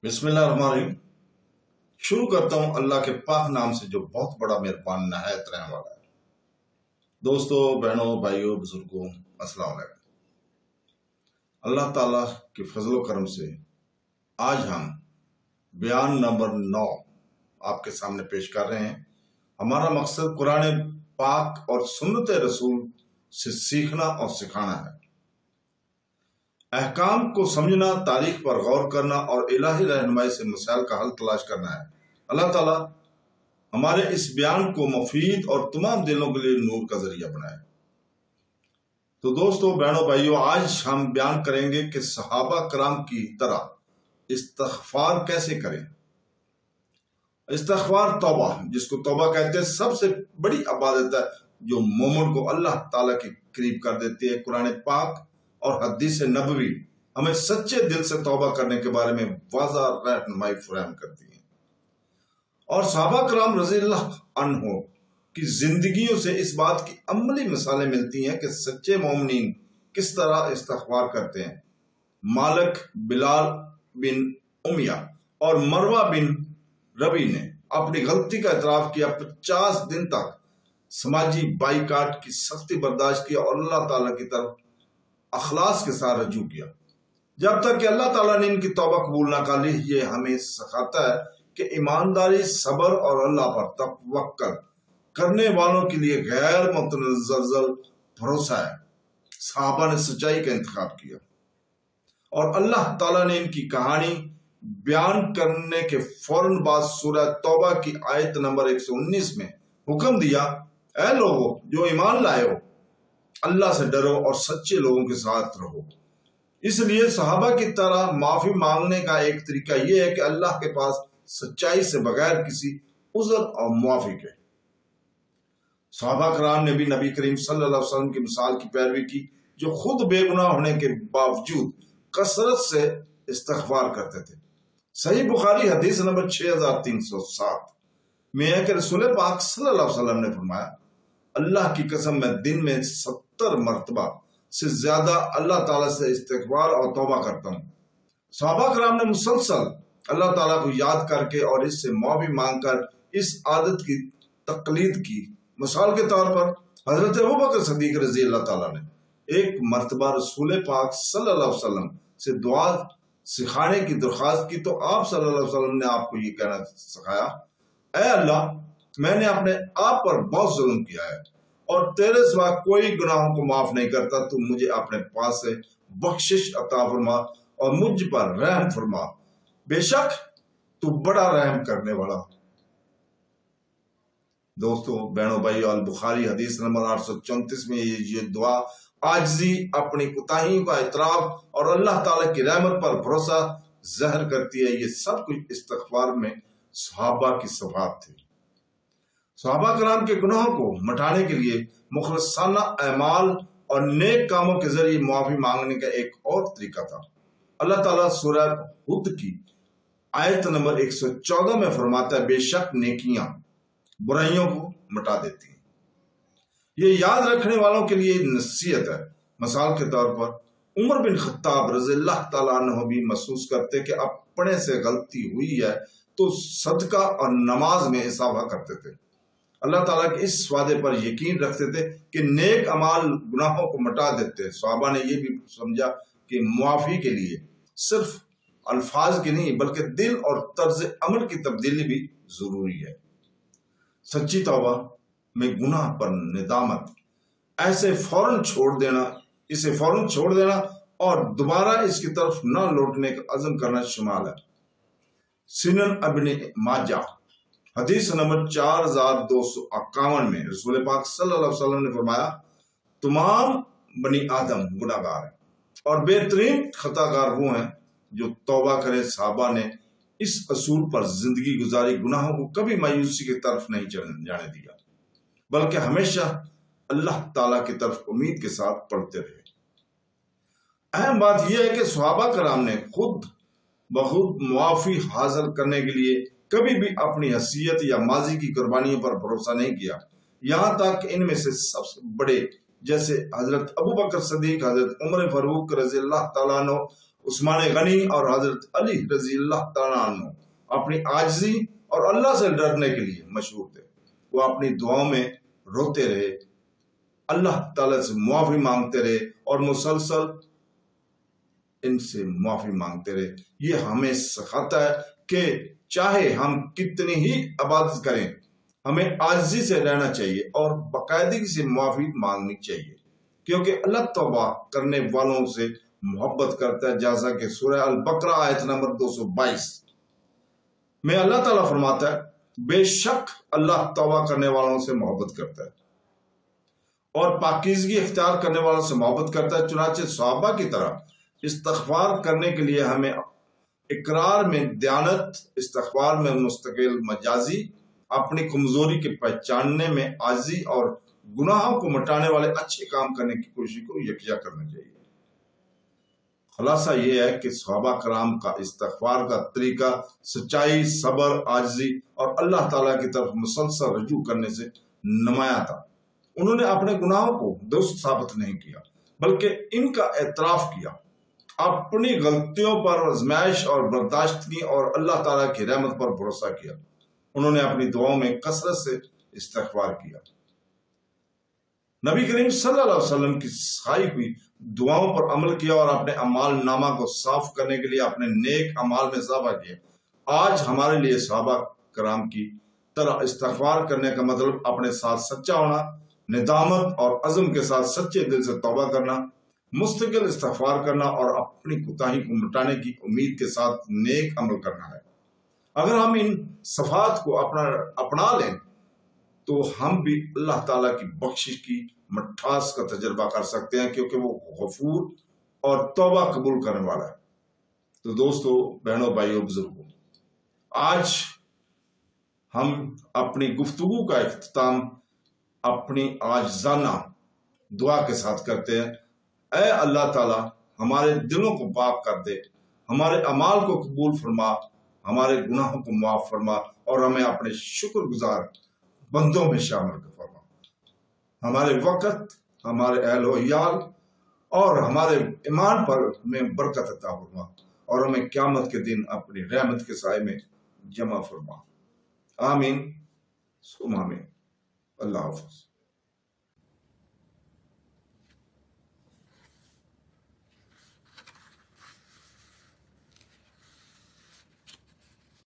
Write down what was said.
बिस्मिल्लाहिर्रहमानिर्रहीम। शुरू करता हूँ अल्लाह के पाक नाम से जो बहुत बड़ा मेहरबान नहायत रहने वाला है। दोस्तों, बहनों, भाइयों, बुजुर्गों, अस्सलाम वालेकुम। अल्लाह ताला के फजलो करम से आज हम बयान नंबर 9 आपके सामने पेश कर रहे हैं। हमारा मकसद कुरान पाक और सुन्नत रसूल से सीखना और सिखाना है। अहकाम को समझना, तारीख पर गौर करना और इलाही रहनुमाई से मसाइल का हल तलाश करना है। अल्लाह ताला हमारे इस बयान को मुफीद और तमाम दिलों के लिए नूर का जरिया बनाए। तो दोस्तों, बहनों, भाइयों, आज हम बयान करेंगे कि सहाबा कराम की तरह इस्तिग़फ़ार कैसे करें। इस्तिग़फ़ार तौबा, जिसको तौबा कहते हैं, सबसे बड़ी इबादत है जो मोमिन को अल्लाह ताला के करीब कर देती है। कुरान पाक और हदीस नबवी हमें सच्चे दिल से तौबा करने के बारे में वाज़ा रहनुमाई फराहम करती है। और सहाबा कराम रज़ियल्लाहु अन्हुम की जिंदगियों से इस बात की अमली मिसालें मिलती हैं कि सच्चे मोमिनीन किस तरह इस्तिग़फ़ार करते हैं। मालिक बिलाल बिन उमिया और मरवा बिन रबी ने अपनी गलती का इतराफ किया, 50 दिन तक समाजी बाइकाट की सख्ती बर्दाश्त किया और अल्लाह ताला की तरफ अखलास के साथ रजू किया, जब तक कि अल्लाह ताला ने इनकी तौबा कबूल ना कर ली। ये हमें सिखाता है कि ईमानदारी, सब्र और अल्लाह पर तवक्कुल करने वालों के लिए गैर मुतज़लज़ल भरोसा है। सहाबा ने सच्चाई का इंतखाब किया और अल्लाह ताला ने इनकी कहानी बयान करने के फौरन बाद सूरह तौबा की आयत नंबर 119 में हुक्म दिया, ऐ लोगों जो ईमान लाए हो, अल्लाह से डरो और सच्चे लोगों के साथ रहो। इसलिए सहाबा की तरह माफी मांगने का एक तरीका यह है कि अल्लाह के पास सच्चाई से बगैर किसी उज़र और मुआफी के। सहाबा कराम ने भी नबी करीम सल्लल्लाहु अलैहि वसल्लम की मिसाल की पैरवी की, जो खुद बेगुनाह होने के बावजूद कसरत से इस्तिग़फ़ार करते थे। सही बुखारी हदीस नंबर 6307 में है कि रसूल पाक सल्लल्लाहु अलैहि वसल्लम ने फरमाया, अल्लाह की कसम, मैं दिन में 70 मरतबा से ज्यादा अल्लाह ताला से इस्तिग़फ़ार और तौबा करता हूँ। सहाबा कराम ने मुसलसल अल्लाह ताला को याद करके और इससे माफी मांगकर इस आदत की तकलीद की। मिसाल के तौर पर हजरत अबू बकर सिद्दीक़ रज़ी अल्लाह ताला ने एक मरतबा रसूल पाक सल्लल्लाहु अलैहि वसल्लम से दुआ सिखाने की दरख्वास्त की, तो आप सल्लल्लाहु अलैहि वसल्लम ने आपको ये कहना सिखाया, ऐ अल्लाह, मैंने अपने आप पर बहुत जुल्म किया है और तेरे सिवा कोई गुनाहों को माफ नहीं करता। तू मुझे अपने पास से बख्शिश अता फरमा और मुझ पर रहम फरमा, बेशक तू बड़ा रहम करने वाला। दोस्तों, बहनों, भाइयों, अल बुखारी हदीस नंबर 834 में ये दुआ आजिज़ी, अपनी कोताहियों का इतराफ और अल्लाह ताला की रहमत पर भरोसा ज़ाहिर करती है। ये सब कुछ इस्तिग़फ़ार में सहाबा की सिफ़ात थी। सहाबा कराम के गुनाहों को मिटाने के लिए मुखलसाना अमाल और नेक कामों के जरिए माफी मांगने का एक और तरीका था। अल्लाह ताला सूरह हुद की आयत नंबर 114 में फरमाता है, बेशक नेकियां बुराइयों को मिटा देती हैं। ये याद रखने वालों के लिए नसीहत है। मिसाल के तौर पर उमर बिन खत्ताब रज़ियल्लाहु ताला अन्हु भी महसूस करते कि अपने से गलती हुई है तो सदका और नमाज में इजाफा करते थे। अल्लाह ताला के इस वादे पर यकीन रखते थे कि नेक अमाल गुनाहों को मिटा देते हैं। सहाबा ने यह भी समझा कि मुआफी के लिए सिर्फ अल्फाज की नहीं बल्कि दिल और तर्ज अमल की तब्दीली भी जरूरी है। सच्ची तौबा में गुनाह पर निदामत, इसे फौरन छोड़ देना और दोबारा इसकी तरफ न लौटने का अज़म करना शुमाल है। सुनन इब्न माजा हदीस नंबर 4251 में रसूल पाक सल्लल्लाहु अलैहि वसल्लम ने फरमाया, तमाम बनी आदम गुनाहगार हैं और बेहतरीन खताकार वो हैं जो तौबा करे। सहाबा ने इस असूल पर जिंदगी गुजारी, गुनाहों को कभी मायूसी की तरफ नहीं जाने दिया, बल्कि हमेशा अल्लाह ताला की तरफ उम्मीद के साथ पढ़ते रहे। अहम बात यह है कि सहाबा कराम ने खुद बहुत मुआफी हासिल करने के लिए कभी भी अपनी हैसियत या माजी की कुर्बानियों पर भरोसा नहीं किया। यहाँ तक इनमें से सबसे बड़े जैसे हजरत अबू बकर सिद्दीक, हजरत उमर फारूक रज़ियल्लाहु ताला अन्हु عثمان غنی اور حضرت علی رضی اللہ تعالیٰ عنہ اپنی عاجزی اور اللہ سے ڈرنے کے لیے مشہور تھے. وہ اپنی دعاؤں میں روتے رہے، اللہ تعالیٰ سے معافی مانگتے رہے اور مسلسل ان سے معافی مانگتے رہے. یہ ہمیں سکھاتا ہے کہ چاہے ہم کتنی ہی عبادت کریں، ہمیں عاجزی سے رہنا چاہیے اور باقاعدگی سے معافی مانگنی چاہیے، کیونکہ اللہ توبہ کرنے والوں سے محبت کرتا ہے. جیسا کہ سورہ البقرہ آیت نمبر 222 میں اللہ تعالیٰ فرماتا ہے، بے شک اللہ توبہ کرنے والوں سے محبت کرتا ہے اور پاکیزگی اختیار کرنے والوں سے محبت کرتا ہے. چنانچہ صحابہ کی طرح استغفار کرنے کے لیے ہمیں اقرار میں دیانت، استغفار میں مستقل مجازی، اپنی کمزوری کے پہچاننے میں عاجزی اور گناہوں کو مٹانے والے اچھے کام کرنے کی کوشش کو یکجا کرنا چاہیے. خلاصہ یہ ہے کہ صحابہ کرام کا استغفار کا طریقہ سچائی، صبر، عاجزی اور اللہ تعالیٰ کی طرف مسلسل رجوع کرنے سے نمایاں تھا. انہوں نے اپنے گناہوں کو درست ثابت نہیں کیا بلکہ ان کا اعتراف کیا، اپنی غلطیوں پر آزمائش اور برداشت کی اور اللہ تعالیٰ کی رحمت پر بھروسہ کیا. انہوں نے اپنی دعاؤں میں کثرت سے استغفار کیا. نبی کریم صلی اللہ علیہ وسلم کی سکھائی ہوئی دعاؤں پر عمل کیا اور اپنے اعمال نامہ کو صاف کرنے کے لیے اپنے نیک اعمال میں اضافہ کیا. آج ہمارے لیے صحابہ کرام کی طرح استغفار کرنے کا مطلب اپنے ساتھ سچا ہونا، ندامت اور عزم کے ساتھ سچے دل سے توبہ کرنا، مستقل استغفار کرنا اور اپنی کوتاہی کو مٹانے کی امید کے ساتھ نیک عمل کرنا ہے. اگر ہم ان صفات کو اپنا لیں تو ہم بھی اللہ تعالیٰ کی بخشش کی مٹھاس کا تجربہ کر سکتے ہیں، کیونکہ وہ غفور اور توبہ قبول کرنے والا ہے. تو دوستو، بہنوں، بھائیوں، بزرگوں، آج ہم اپنی گفتگو کا اختتام اپنی عاجزانہ دعا کے ساتھ کرتے ہیں. اے اللہ تعالیٰ، ہمارے دلوں کو پاک کر دے، ہمارے اعمال کو قبول فرما، ہمارے گناہوں کو معاف فرما اور ہمیں اپنے شکر گزار بندوں میں شامل فرما. ہمارے وقت، ہمارے اہل و عیال اور ہمارے ایمان پر میں برکت عطا فرما اور ہمیں قیامت کے دن اپنی رحمت کے سائے میں جمع فرما. آمین ثم آمین. اللہ حافظ.